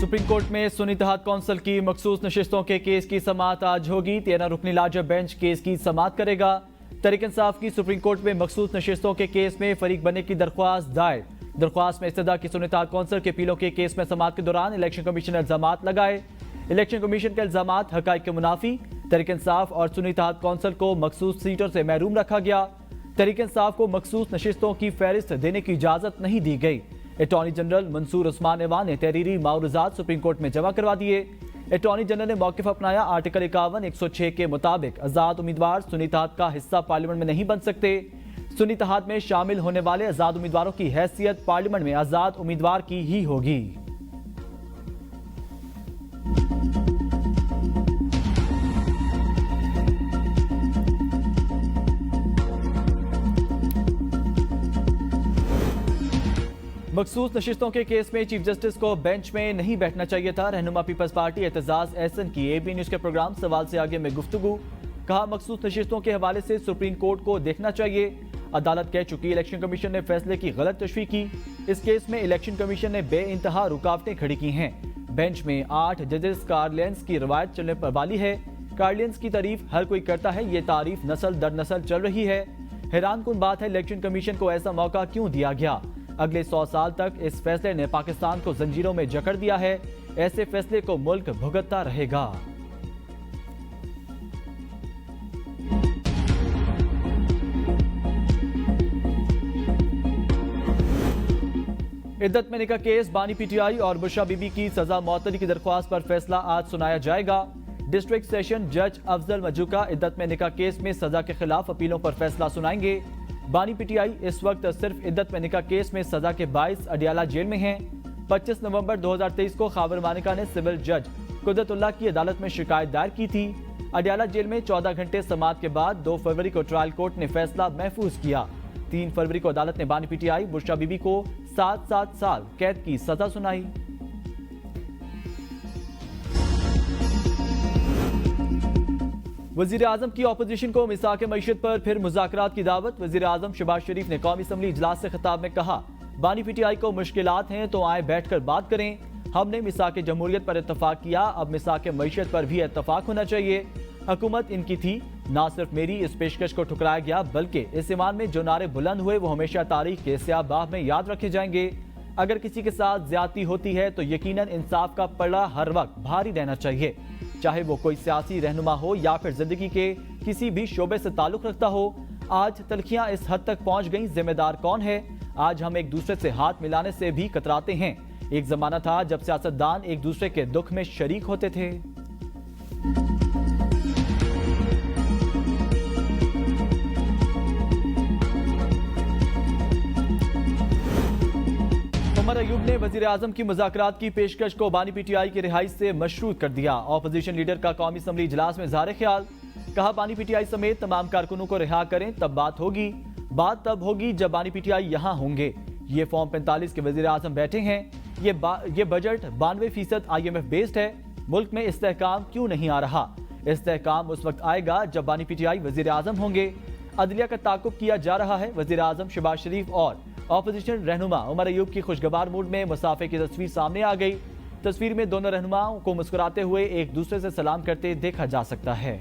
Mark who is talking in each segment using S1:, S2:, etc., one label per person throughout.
S1: Supreme court में सुन्नी इत्तेहाद council की मखसूस नशिस्तों के केस की समाअत आज होगी। 13 रुकनी लार्जर बेंच केस की समाअत करेगा। तहरीक इंसाफ की सुप्रीम कोर्ट में मखसूस नशिस्तों के केस में फरीक बनने की दरख्वास्त दायर। दरख्वास्त में इस्तदा की सुन्नी इत्तेहाद कौंसिल के अपीलों के केस में समाअत के दौरान इलेक्शन कमीशन ने इल्जामात लगाए। इलेक्शन कमीशन के इल्जामात हकाइक के मुनाफी। तहरीक इंसाफ और सुन्नी इत्तेहाद कौंसिल को मखसूस सीटों से महरूम रखा गया। तहरीक इंसाफ को मखसूस नशिस्तों की फहरिस्त देने की इजाजत नहीं दी गई। अटॉर्नी जनरल मंसूर उस्मान एवान ने तहरीरी मावरूजात सुप्रीम कोर्ट में जमा करवा दिए। अटॉर्नी जनरल ने मौक़िफ़ अपनाया। आर्टिकल 51-106 के मुताबिक आज़ाद उम्मीदवार सुन्नी इत्तेहाद का हिस्सा पार्लियामेंट में नहीं बन सकते। सुन्नी इत्तेहाद में शामिल होने वाले आज़ाद उम्मीदवारों की हैसियत पार्लियामेंट में आज़ाद उम्मीदवार की ही होगी। मखसूस नशिस्तों के केस में चीफ जस्टिस को बेंच में नहीं बैठना चाहिए था। रहनुमा पीपल्स पार्टी एतजाज एहसन की AB न्यूज के प्रोग्राम सवाल से आगे में गुफ्तगू। कहा, मखसूस नशिस्तों के हवाले से सुप्रीम कोर्ट को देखना चाहिए। अदालत कह चुकी इलेक्शन कमीशन ने फैसले की गलत तशरीह की। इस केस में इलेक्शन कमीशन ने बेइंतहा रुकावटें खड़ी की हैं। बेंच में 8 जजेस कार्लियंस की रवायत चलने पर वाली है। कार्लियंस की तारीफ हर कोई करता है, ये तारीफ नस्ल दर नस्ल चल रही है। हैरान कुन बात है, इलेक्शन कमीशन को ऐसा मौका क्यों दिया गया। अगले 100 साल तक इस फैसले ने पाकिस्तान को जंजीरों में जकड़ दिया है। ऐसे फैसले को मुल्क भुगतता रहेगा। इद्दत में निकाह केस, बानी PTI और बुशरा बीबी की सजा मौतली की दरख्वास्त पर फैसला आज सुनाया जाएगा। डिस्ट्रिक्ट सेशन जज अफजल मजूका इद्दत में निकाह केस में सजा के खिलाफ अपीलों पर फैसला सुनाएंगे। बानी PTI इस वक्त सिर्फ इद्दत में निकाह केस में सजा के बाइस अडियाला जेल में हैं। 25 नवंबर 2023 को खाबर मानिका ने सिविल जज कुदरतुल्लाह की अदालत में शिकायत दायर की थी। अडियाला जेल में 14 घंटे समाअत के बाद 2 फरवरी को ट्रायल कोर्ट ने फैसला महफूज किया। 3 फरवरी को अदालत ने बानी PTI बुशरा बीबी को 7 साल कैद की सजा सुनाई। वजीर आजम की अपोजिशन को मिसाक मईशत पर फिर मुज़ाकरात की दावत। वजीर आजम शहबाज शरीफ ने कौमी असम्बली इजलास से खिताब में कहा, बानी PTI को मुश्किलात हैं तो आए बैठकर बात करें। हमने मिसाक जमहूरियत पर इत्तफाक किया, अब मिसाक मईशत पर भी इत्तफाक होना चाहिए। हुकूमत इनकी थी, ना सिर्फ मेरी इस पेशकश को ठुकराया गया बल्कि इस ईमान में जो नारे बुलंद हुए वो हमेशा तारीख के स्याह में याद रखे जाएंगे। अगर किसी के साथ ज्यादती होती है तो यकीनन इंसाफ का पड़ा हर वक्त भारी रहना चाहिए, चाहे वो कोई सियासी रहनुमा हो या फिर जिंदगी के किसी भी शोबे से ताल्लुक रखता हो। आज तलखियां इस हद तक पहुंच गईं, जिम्मेदार कौन है। आज हम एक दूसरे से हाथ मिलाने से भी कतराते हैं। एक जमाना था जब सियासतदान एक दूसरे के दुख में शरीक होते थे। उमर अयूब ने वजीर आजम की मुज़ाकरात की पेशकश को बानी PTI की रिहाई से मशरूत कर दिया। ऑपोजिशन लीडर का कौमी असम्बली इजलास में इज़हार ख्याल। कहा, बानी PTI समेत तमाम कारकुनों को रिहा करें तब बात होगी। बात तब होगी जब बानी PTI यहाँ होंगे। ये फॉर्म 45 के वजीर आजम बैठे हैं। ये बजट 92% IMF बेस्ड है। मुल्क में इस्तेहकाम क्यों नहीं आ रहा। इस्तेहकाम उस वक्त आएगा जब बानी PTI वजीर आजम होंगे। अदलिया का ताकुब किया जा रहा है। वजीर आजम शहबाज शरीफ और ऑपोजिशन रहनुमा उमर अयूब की खुशगवार मूड में मुसाफे की तस्वीर सामने आ गई। तस्वीर में दोनों रहनुमाओं को मुस्कुराते हुए एक दूसरे से सलाम करते देखा जा सकता है।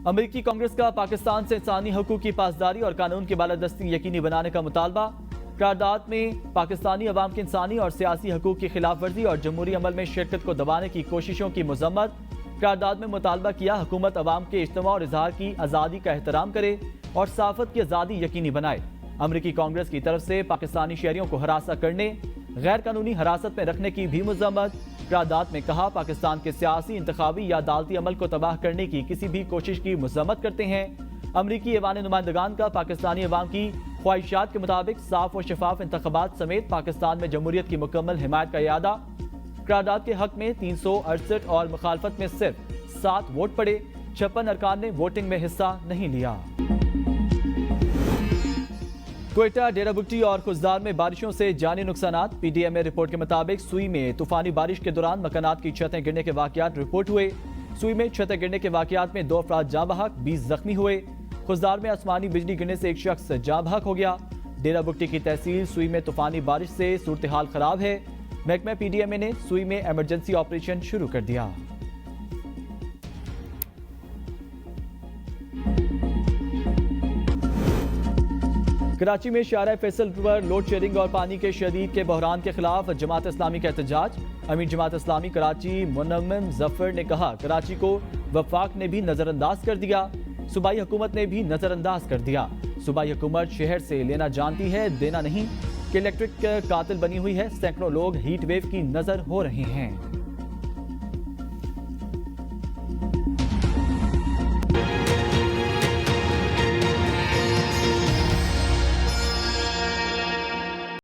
S1: अमेरिकी कांग्रेस का पाकिस्तान से इंसानी हकूक की पासदारी और कानून की बालादस्ती यकीनी बनाने का मुतालबा। करारदाद में पाकिस्तानी अवाम के इंसानी और सियासी हकूक की खिलाफ वर्जी और जमहूरी अमल में शिरकत को दबाने की कोशिशों की मजम्मत। करारदाद में मुतालबा किया, हुकूमत अवाम के इज्तिमा और इजहार की आज़ादी का एहतराम करे और सहाफत की आज़ादी यकीनी बनाए। अमेरिकी कांग्रेस की तरफ से पाकिस्तानी शहरियों को हरासा करने, गैर कानूनी हिरासत में रखने की भी मजम्मत। करारदाद में कहा, पाकिस्तान के सियासी, इंतखाबी या अदालती अमल को तबाह करने की किसी भी कोशिश की मजम्मत करते हैं। अमरीकी ऐवान नुमाइंदगान का पाकिस्तानी अवाम की ख्वाहिशात के मुताबिक साफ और शफाफ इंतखाबात समेत पाकिस्तान में जमहूरियत की मुकम्मल हिमायत का इरादा। करारदाद के हक में 368 और मुखालफत में सिर्फ 7 वोट पड़े। 56 अरकान ने वोटिंग में हिस्सा नहीं लिया। क्वेटा, डेरा बुगटी और खुजदार में बारिशों से जानी नुकसानात। PDMA रिपोर्ट के मुताबिक सुई में तूफानी बारिश के दौरान मकानात की छतें गिरने के वाकयात रिपोर्ट हुए। सुई में छतें गिरने के वाकयात में 2 अफराद जाँ बहक, 20 जख्मी हुए। खुजदार में आसमानी बिजली गिरने से एक शख्स जाँ बहक हो गया। डेरा बुगटी की तहसील सुई में तूफानी बारिश से सूरत हाल खराब है। महकमा पीडीएमए ने सुई में इमरजेंसी ऑपरेशन शुरू कर दिया। कराची में शारा फैसल पर लोड शेडिंग और पानी के शदीद के बहरान के खिलाफ जमात इस्लामी का एहतजाज। अमीर जमात इस्लामी कराची मुनम्मिम जफर ने कहा, कराची को वफाक ने भी नजरअंदाज कर दिया, सूबाई हुकूमत ने भी नजरअंदाज कर दिया। सूबाई हुकूमत शहर से लेना जानती है, देना नहीं। कि इलेक्ट्रिक कातिल बनी हुई है। सैकड़ों लोग हीट वेव की नजर हो रहे हैं।